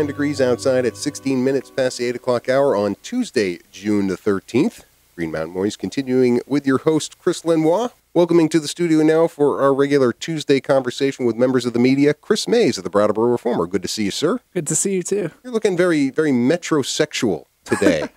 Degrees outside at 16 minutes past the 8 o'clock hour on Tuesday, June the 13th. Green Mountain Boys continuing with your host, Chris Lenois. Welcoming to the studio now for our regular Tuesday conversation with members of the media, Chris Mays of the Brattleboro Reformer. Good to see you, sir. Good to see you, too. You're looking very, very metrosexual today.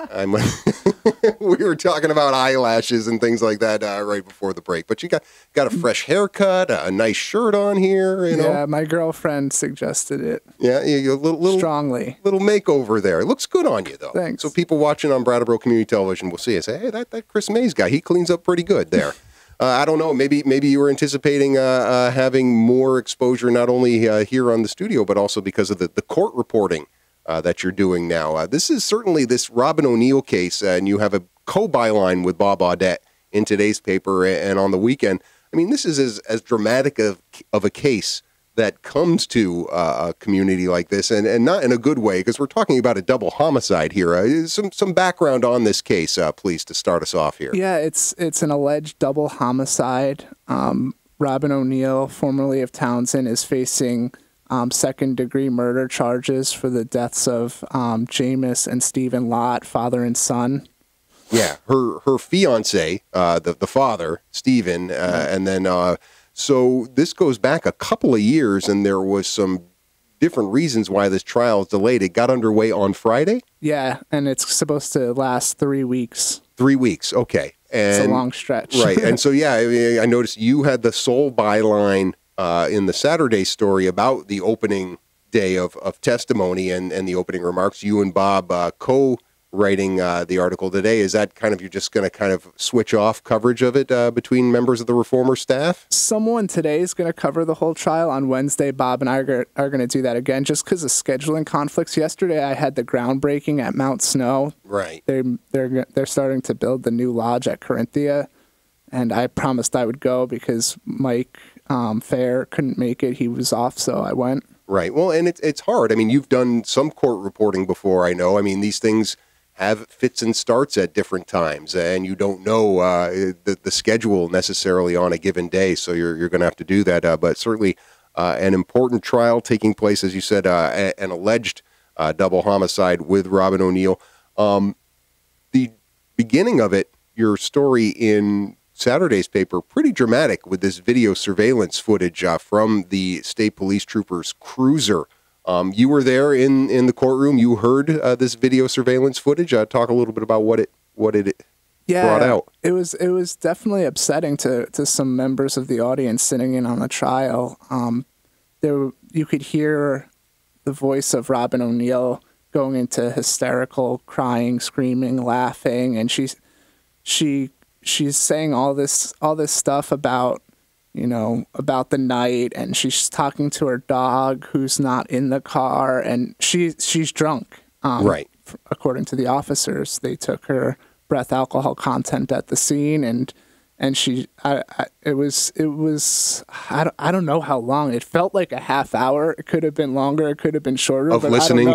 We were talking about eyelashes and things like that right before the break, but you got a fresh haircut, a nice shirt on here. You know? Yeah, my girlfriend suggested it. Yeah, a little strongly. Little makeover there. It looks good on you, though. Thanks. So people watching on Brattleboro Community Television will see and say, hey, that Chris Mays guy, he cleans up pretty good there. I don't know. Maybe you were anticipating having more exposure, not only here on the studio, but also because of the court reporting that you're doing now. This is certainly this Robin O'Neill case, and you have a co-byline with Bob Audette in today's paper and on the weekend. I mean, this is as dramatic of a case that comes to a community like this, and not in a good way, because we're talking about a double homicide here. Some background on this case, please, to start us off here. Yeah, it's an alleged double homicide. Robin O'Neill, formerly of Townsend, is facing second-degree murder charges for the deaths of Jameis and Stephen Lott, father and son. Yeah, her fiance, the father, Stephen, and then so this goes back a couple of years, and there was some different reasons why this trial is delayed. It got underway on Friday? Yeah, and it's supposed to last 3 weeks. 3 weeks, okay. And, it's a long stretch. Right, and so, yeah, I noticed you had the sole byline in the Saturday story about the opening day of testimony and the opening remarks. You and Bob co-writing the article today. Is that kind of, you're just going to kind of switch off coverage of it between members of the Reformer staff? Someone today is going to cover the whole trial. On Wednesday, Bob and I are going to do that again just because of scheduling conflicts. Yesterday, I had the groundbreaking at Mount Snow. Right. They're starting to build the new lodge at Corinthia, and I promised I would go because Mike Fair couldn't make it. He was off, so I went. Right. Well, and it's hard. I mean, you've done some court reporting before, I know. I mean, these things have fits and starts at different times, and you don't know the schedule necessarily on a given day, so you're going to have to do that. But certainly an important trial taking place, as you said, an alleged double homicide with Robin O'Neill. The beginning of it, your story in Saturday's paper, pretty dramatic with this video surveillance footage from the state police trooper's cruiser. You were there in the courtroom. You heard this video surveillance footage. Talk a little bit about what it brought out. It was definitely upsetting to some members of the audience sitting in on the trial. You could hear the voice of Robin O'Neill going into hysterical crying, screaming, laughing, and she's saying all this stuff about the night, and she's talking to her dog who's not in the car, and she's drunk. Right. According to the officers, they took her breath alcohol content at the scene, and it was I don't know how long. It felt like a half hour. It could have been longer. It could have been shorter. Of listening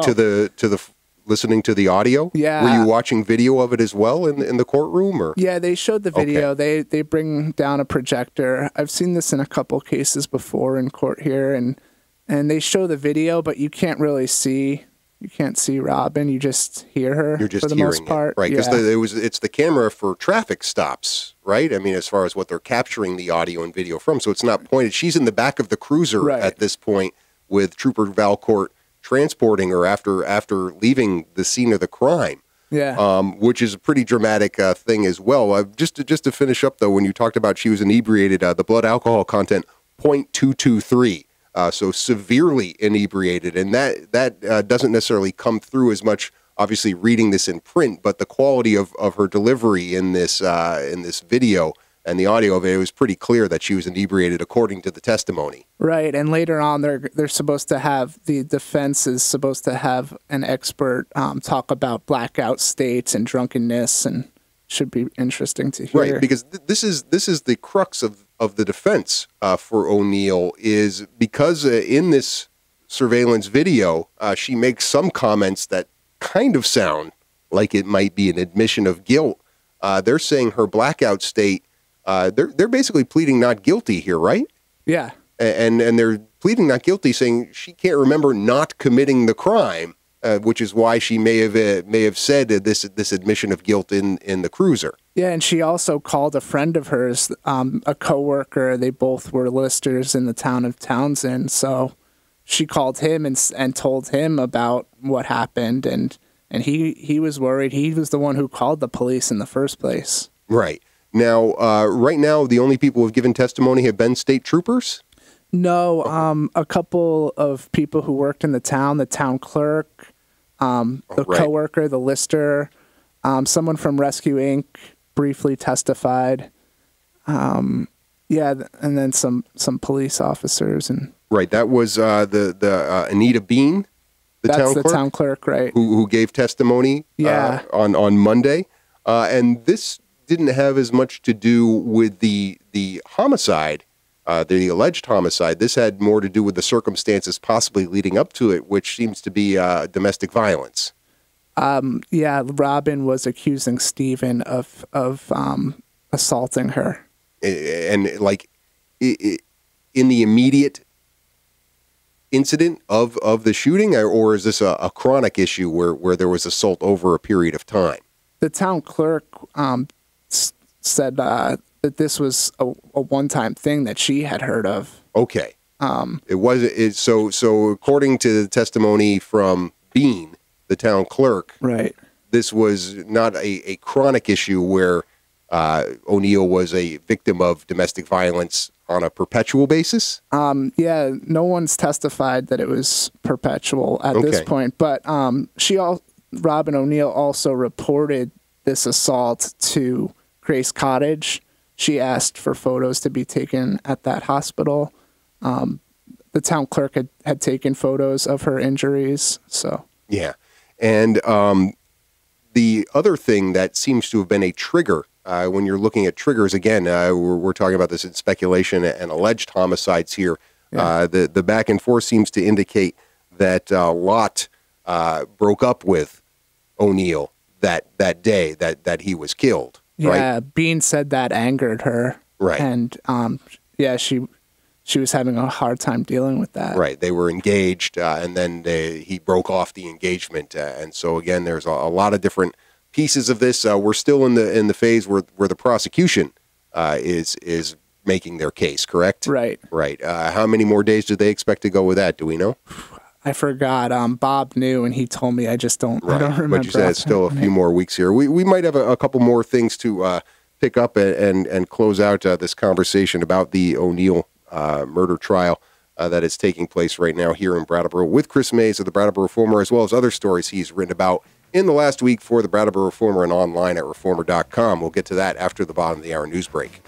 to the audio? Yeah. Were you watching video of it as well in the courtroom? Or? Yeah, they showed the video. Okay. They bring down a projector. I've seen this in a couple cases before in court here, and they show the video, but you can't really see. You can't see Robin. You just hear her. You're just for the hearing most part, it, right? Because yeah. it's the camera for traffic stops, right? I mean, as far as what they're capturing the audio and video from, so it's not pointed. She's in the back of the cruiser at this point with Trooper Valcourt transporting her after leaving the scene of the crime. Yeah. Which is a pretty dramatic thing as well. Just to finish up though, when you talked about she was inebriated, the blood alcohol content 0.223. So severely inebriated, and that doesn't necessarily come through as much, obviously, reading this in print, but the quality of her delivery in this video and the audio of it, it was pretty clear that she was inebriated according to the testimony. Right, and later on, they're supposed to have, the defense is supposed to have an expert talk about blackout states and drunkenness, and should be interesting to hear. Right, because this is the crux of the defense for O'Neill, is because in this surveillance video, she makes some comments that kind of sound like it might be an admission of guilt. They're saying her blackout state, they're basically pleading not guilty here, right? Yeah. And they're pleading not guilty, saying she can't remember not committing the crime, which is why she may have said this admission of guilt in the cruiser. Yeah, and she also called a friend of hers, a coworker. They both were listers in the town of Townsend, so she called him and told him about what happened, and he was worried. He was the one who called the police in the first place. Right. Now, right now, the only people who have given testimony have been state troopers? No, a couple of people who worked in the town clerk, the coworker, the lister, someone from Rescue Inc. briefly testified. Yeah, and then some police officers and. Right, that was the Anita Bean, That's the town clerk, right? Who gave testimony on Monday. And this didn't have as much to do with the homicide, the alleged homicide. This had more to do with the circumstances possibly leading up to it, which seems to be domestic violence. Yeah, Robin was accusing Stephen of assaulting her. And like in the immediate incident of the shooting, or is this a chronic issue where there was assault over a period of time? The town clerk said that this was a one-time thing that she had heard of. Okay. So according to the testimony from Bean, the town clerk, right, this was not a chronic issue where O'Neill was a victim of domestic violence on a perpetual basis? Yeah, no one's testified that it was perpetual at this point, but Robin O'Neill also reported this assault to Grace Cottage. She asked for photos to be taken at that hospital. The town clerk had taken photos of her injuries. So yeah, and the other thing that seems to have been a trigger. When you're looking at triggers, again, we're talking about this in speculation and alleged homicides here. Yeah. The back and forth seems to indicate that Lott broke up with O'Neill that day that he was killed. Yeah, right? Bean said that angered her. Right. And she was having a hard time dealing with that. Right. They were engaged, and then he broke off the engagement. And so, again, there's a lot of different pieces of this. We're still in the phase where the prosecution is making their case, correct? Right. Right. How many more days do they expect to go with that? Do we know? I forgot. Bob knew, and he told me. I just don't. Right. I don't remember. But you said it's still a few more weeks here. We might have a couple more things to pick up and close out this conversation about the O'Neill murder trial that is taking place right now here in Brattleboro with Chris Mays of the Brattleboro Reformer, as well as other stories he's written about in the last week for the Brattleboro Reformer and online at reformer.com. We'll get to that after the bottom of the hour news break.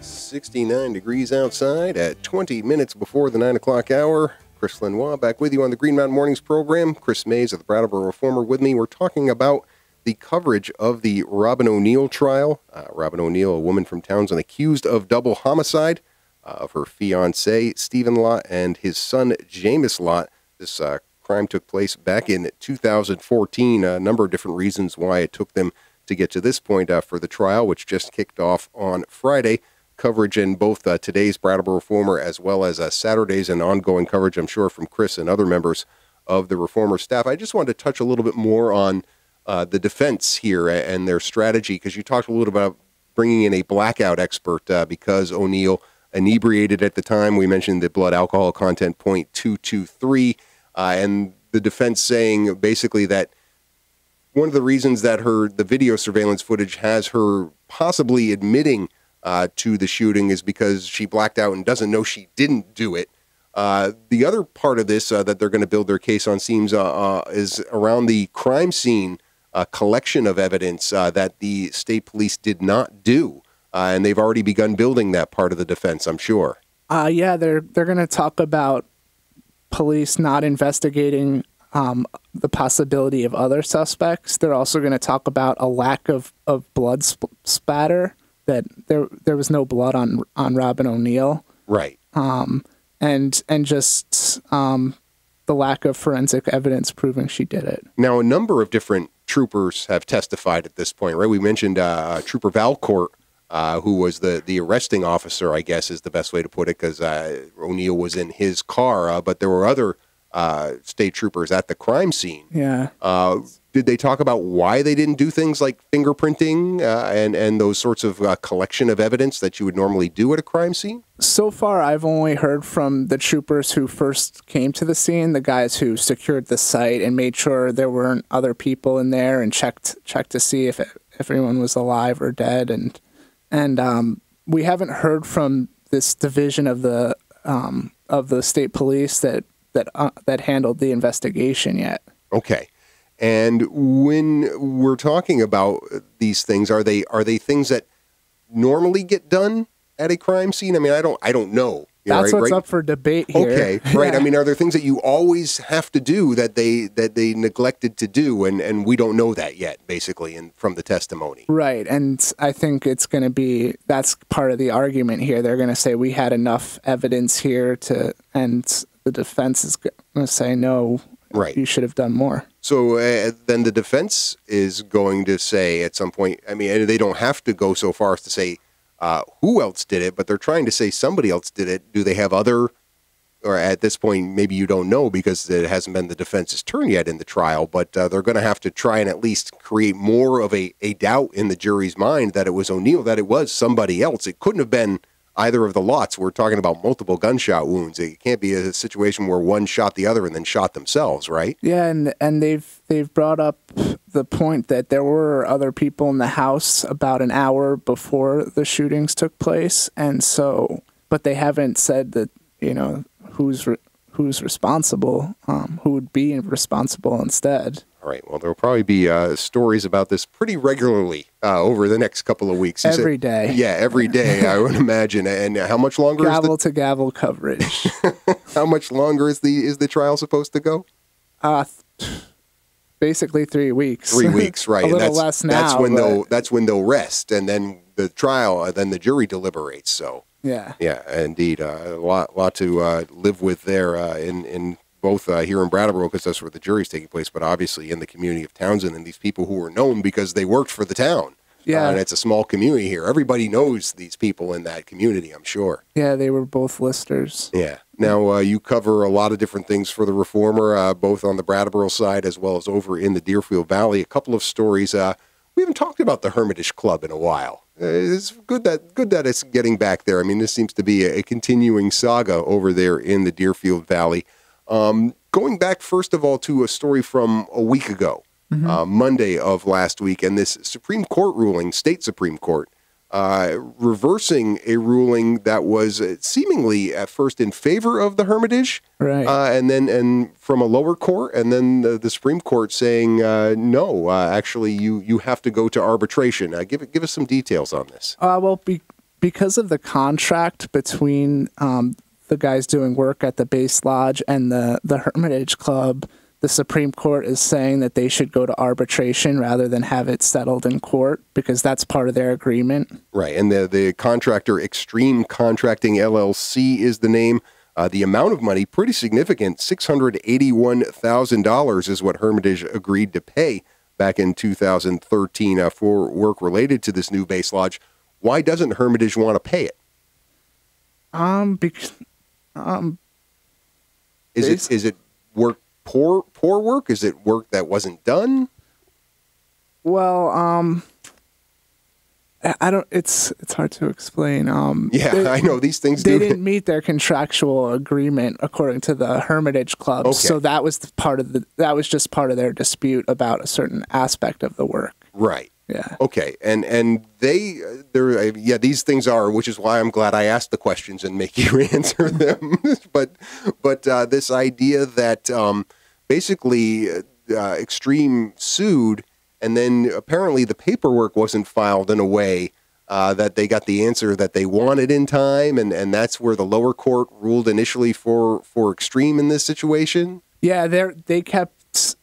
69 degrees outside at 20 minutes before the 9 o'clock hour. Chris Lenois back with you on the Green Mountain Mornings program. Chris Mays of the Brattleboro Reformer with me. We're talking about the coverage of the Robin O'Neill trial. Robin O'Neill, a woman from Townsend, accused of double homicide of her fiancé, Stephen Lott, and his son, Jameis Lott. This crime took place back in 2014. A number of different reasons why it took them to get to this point for the trial, which just kicked off on Friday. Coverage in both today's Brattleboro Reformer as well as Saturdays, and ongoing coverage, I'm sure, from Chris and other members of the Reformer staff. I just wanted to touch a little bit more on the defense here and their strategy, because you talked a little about bringing in a blackout expert because O'Neill inebriated at the time. We mentioned the blood alcohol content 0.223, and the defense saying basically that one of the reasons that the video surveillance footage has her possibly admitting to the shooting is because she blacked out and doesn't know she didn't do it. The other part of this that they're going to build their case on seems is around the crime scene collection of evidence that the state police did not do. And they've already begun building that part of the defense, I'm sure. Yeah, they're going to talk about police not investigating the possibility of other suspects. They're also going to talk about a lack of blood spatter, that there was no blood on Robin O'Neill. Right. And just the lack of forensic evidence proving she did it. Now, a number of different troopers have testified at this point, right? We mentioned Trooper Valcourt, who was the arresting officer, I guess is the best way to put it, because O'Neill was in his car, but there were other state troopers at the crime scene. Yeah. Did they talk about why they didn't do things like fingerprinting and those sorts of collection of evidence that you would normally do at a crime scene? So far, I've only heard from the troopers who first came to the scene, the guys who secured the site and made sure there weren't other people in there and checked to see if everyone was alive or dead. And we haven't heard from this division of the state police that handled the investigation yet. Okay. And when we're talking about these things, are they things that normally get done at a crime scene? I mean, I don't know. That's what's up for debate here. Okay, right. I mean, are there things that you always have to do that they neglected to do, and we don't know that yet, basically, from the testimony? Right, and I think it's going to be, that's part of the argument here. They're going to say we had enough evidence here and the defense is going to say no. Right. You should have done more. So then the defense is going to say at some point, I mean, they don't have to go so far as to say who else did it, but they're trying to say somebody else did it. Do they have other, or at this point, maybe you don't know because it hasn't been the defense's turn yet in the trial, but they're going to have to try and at least create more of a doubt in the jury's mind that it was O'Neill, that it was somebody else. It couldn't have been either of the lots. We're talking about multiple gunshot wounds. It can't be a situation where one shot the other and then shot themselves, right? Yeah, and they've brought up the point that there were other people in the house about an hour before the shootings took place, and so, but they haven't said that, you know, who's responsible, who would be responsible instead. All right. Well, there will probably be stories about this pretty regularly over the next couple of weeks. Every day. Yeah, every day, I would imagine. And how much longer? Gavel to gavel coverage. How much longer is the trial supposed to go? Basically 3 weeks. 3 weeks, right? A little less now. That's when they'll rest, and then the trial, then the jury deliberates. So yeah, indeed, a lot to live with there in both here in Brattleboro, because that's where the jury's taking place, but obviously in the community of Townsend, and these people who were known because they worked for the town. Yeah. And it's a small community here. Everybody knows these people in that community, I'm sure. Yeah, they were both listers. Yeah. Now, you cover a lot of different things for the Reformer, both on the Brattleboro side as well as over in the Deerfield Valley. A couple of stories. We haven't talked about the Hermitage Club in a while. It's good that it's getting back there. I mean, this seems to be a continuing saga over there in the Deerfield Valley. Going back, first of all, to a story from a week ago, Monday of last week, and this Supreme Court ruling, state Supreme Court, reversing a ruling that was seemingly at first in favor of the Hermitage, right? And from a lower court, and then the Supreme Court saying no, actually you have to go to arbitration. Give us some details on this. Because of the contract between the guys doing work at the base lodge and the Hermitage Club, the Supreme Court is saying that they should go to arbitration rather than have it settled in court, because that's part of their agreement. Right, and the contractor, Extreme Contracting LLC is the name. The amount of money, pretty significant, $681,000 is what Hermitage agreed to pay back in 2013 for work related to this new base lodge. Why doesn't Hermitage want to pay it? Is it work poor work? Is it work that wasn't done? Well, I don't. It's hard to explain. I know these things. They didn't meet their contractual agreement according to the Hermitage Club. Okay. So that was just part of their dispute about a certain aspect of the work. Right. Yeah. Okay. And these things are, which is why I'm glad I asked the questions and make you answer them. but this idea that basically Extreme sued and then apparently the paperwork wasn't filed in a way that they got the answer that they wanted in time, and that's where the lower court ruled initially for Extreme in this situation. Yeah, they kept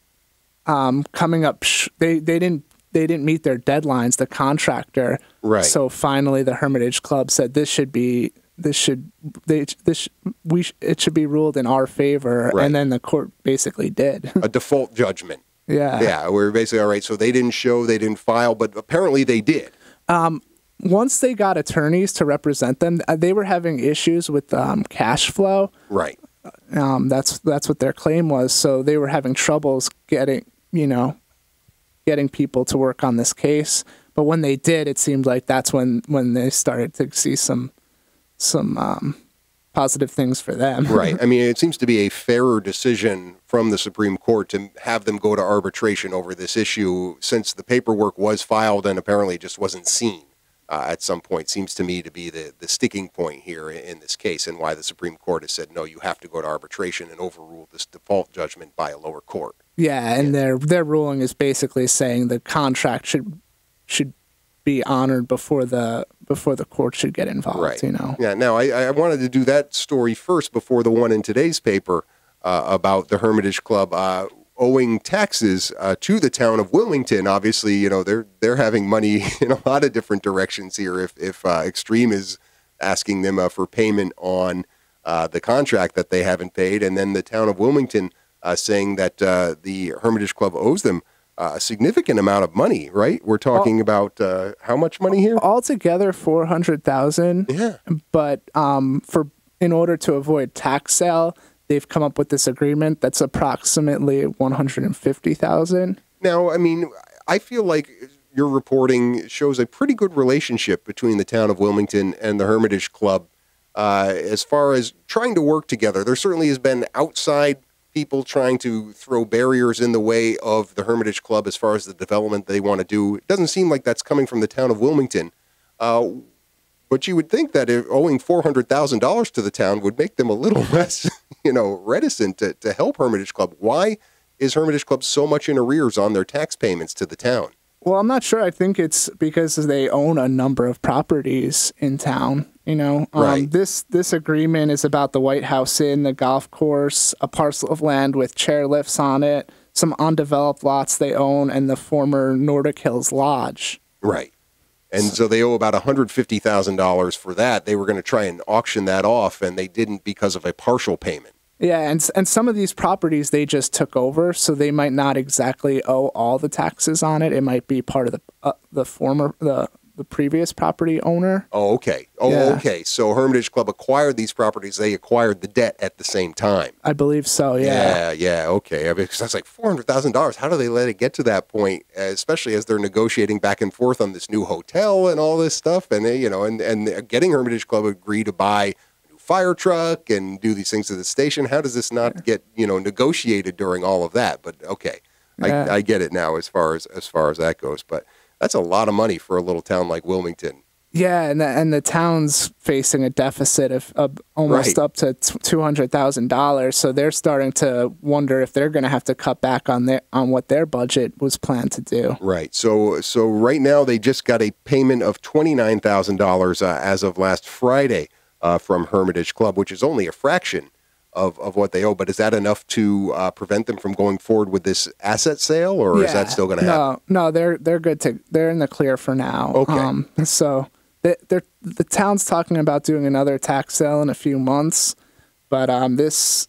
coming up. They didn't meet their deadlines. The contractor, right? So finally, the Hermitage Club said it should be ruled in our favor, right. And then the court basically did a default judgment. Yeah, we're basically all right. So they didn't show, they didn't file, but apparently they did. Once they got attorneys to represent them, they were having issues with cash flow. Right. That's what their claim was. So they were having troubles getting people to work on this case. But when they did, it seemed like that's when they started to see some positive things for them. Right. I mean, it seems to be a fairer decision from the Supreme Court to have them go to arbitration over this issue, since the paperwork was filed and apparently just wasn't seen at some point. Seems to me to be the sticking point here in this case, and why the Supreme Court has said, no, you have to go to arbitration and overrule this default judgment by a lower court. Yeah, and their ruling is basically saying the contract should be honored before the court should get involved. Right. Yeah. Now I wanted to do that story first before the one in today's paper about the Hermitage Club owing taxes to the town of Wilmington. Obviously, they're having money in a lot of different directions here. If Extreme is asking them for payment on the contract that they haven't paid, and then the town of Wilmington saying that the Hermitage Club owes them a significant amount of money, right? We're talking about how much money here? Altogether, $400,000. Yeah. But in order to avoid tax sale, they've come up with this agreement that's approximately $150,000. Now, I mean, I feel like your reporting shows a pretty good relationship between the town of Wilmington and the Hermitage Club as far as trying to work together. There certainly has been outside people trying to throw barriers in the way of the Hermitage Club as far as the development they want to do. It doesn't seem like that's coming from the town of Wilmington. But you would think that owing $400,000 to the town would make them a little less, reticent to help Hermitage Club. Why is Hermitage Club so much in arrears on their tax payments to the town? Well, I'm not sure. I think it's because they own a number of properties in town. Right. This agreement is about the White House Inn, the golf course, a parcel of land with chairlifts on it, some undeveloped lots they own, and the former Nordic Hills Lodge. Right. And so they owe about $150,000 for that. They were going to try and auction that off, and they didn't because of a partial payment. Yeah, and some of these properties they just took over, so they might not exactly owe all the taxes on it. It might be part of the previous property owner. Oh, okay. Okay. So Hermitage Club acquired these properties. They acquired the debt at the same time. I believe so, yeah. Yeah, okay. I mean, because that's like $400,000. How do they let it get to that point, especially as they're negotiating back and forth on this new hotel and all this stuff, and and getting Hermitage Club agree to buy a new fire truck and do these things to the station? How does this not get, negotiated during all of that? But okay. Yeah. I get it now as far as that goes, but that's a lot of money for a little town like Wilmington. Yeah, and the town's facing a deficit of almost up to $200,000. So they're starting to wonder if they're going to have to cut back on what their budget was planned to do. Right. So right now they just got a payment of $29,000 as of last Friday from Hermitage Club, which is only a fraction of what they owe. But is that enough to prevent them from going forward with this asset sale, or is that still going to happen? No, they're good they're in the clear for now. Okay. So the town's talking about doing another tax sale in a few months, but this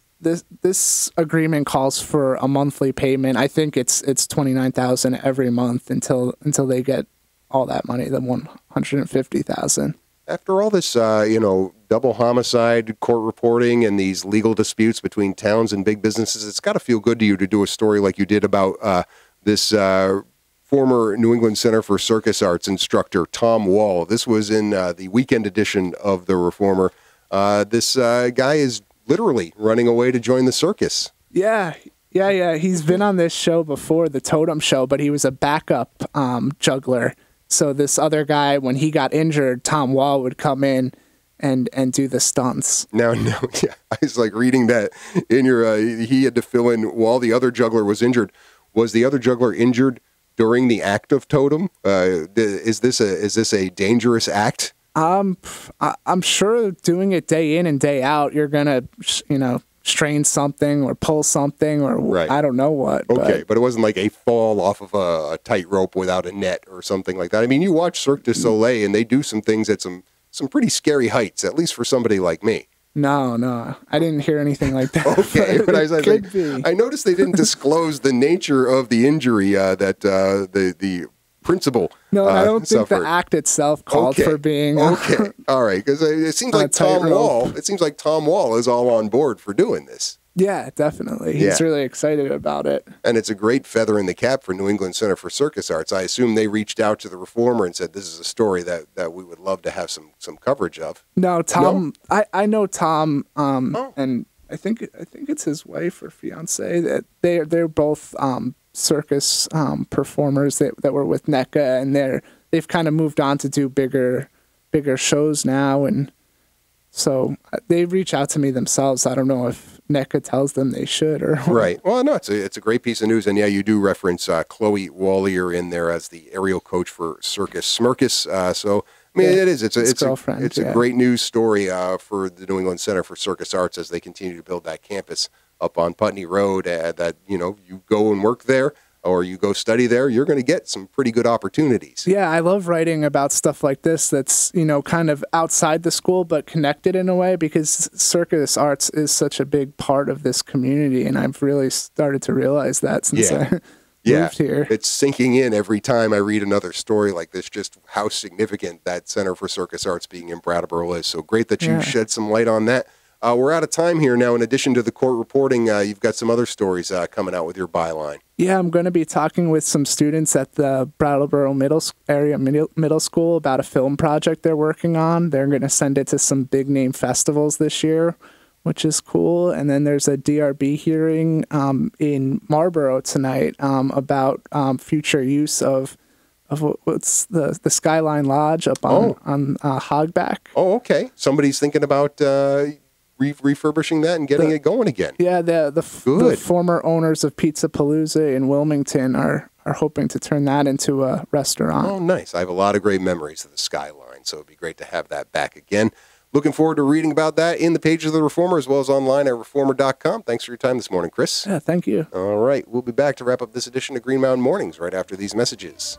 agreement calls for a monthly payment. I think it's $29,000 every month until they get all that money, the $150,000. After all this, double homicide, court reporting, and these legal disputes between towns and big businesses, it's got to feel good to you to do a story like you did about this former New England Center for Circus Arts instructor, Tom Wall. This was in the weekend edition of The Reformer. This guy is literally running away to join the circus. Yeah. He's been on this show before, the Totem Show, but he was a backup juggler. So this other guy, when he got injured, Tom Wall would come in and do the stunts. No, yeah. I was like reading that in your, he had to fill in while the other juggler was injured. Was the other juggler injured during the act of totem? Is this a dangerous act? I'm sure doing it day in and day out, you're gonna, strain something or pull something or Right. I don't know what. Okay, but it wasn't like a fall off of a tightrope without a net or something like that. I mean, you watch Cirque du Soleil, and they do some things at some pretty scary heights, at least for somebody like me. No, I didn't hear anything like that. Okay, but I noticed they didn't disclose the nature of the injury that the principal No, I don't think suffered. the act itself called for being okay. All right, because it seems like Tom Wall. It seems like Tom Wall is all on board for doing this. Yeah, definitely. He's really excited about it. And it's a great feather in the cap for New England Center for Circus Arts. I assume they reached out to the Reformer and said, this is a story that we would love to have some coverage of. No, Tom. No? I know Tom, and I think it's his wife or fiance. That they're both circus performers that were with NECCA, and they've kind of moved on to do bigger shows now, and so they reach out to me themselves. I don't know if NECCA tells them they should or right. Well, no, it's a great piece of news, and yeah, you do reference Chloe Wallier in there as the aerial coach for Circus Smirkus. So I mean, it is. It's a great news story for the New England Center for Circus Arts as they continue to build that campus up on Putney Road. That you go and work there, or you go study there, you're going to get some pretty good opportunities. Yeah, I love writing about stuff like this that's, kind of outside the school but connected in a way, because circus arts is such a big part of this community, and I've really started to realize that since I moved here. It's sinking in every time I read another story like this, just how significant that Center for Circus Arts being in Brattleboro is. So great that you shed some light on that. We're out of time here now. In addition to the court reporting, you've got some other stories coming out with your byline. Yeah, I'm going to be talking with some students at the Brattleboro middle school about a film project they're working on. They're going to send it to some big name festivals this year, which is cool. And then there's a DRB hearing in Marlboro tonight about future use of what's the Skyline Lodge up on Hogback. Oh, okay. Somebody's thinking about refurbishing that and getting it going again. Yeah, the former owners of Pizza Palooza in Wilmington are hoping to turn that into a restaurant. Oh, nice. I have a lot of great memories of the Skyline, so it'd be great to have that back again. Looking forward to reading about that in the pages of the Reformer as well as online at reformer.com. Thanks for your time this morning, Chris. Yeah, thank you. All right. We'll be back to wrap up this edition of Green Mountain Mornings right after these messages.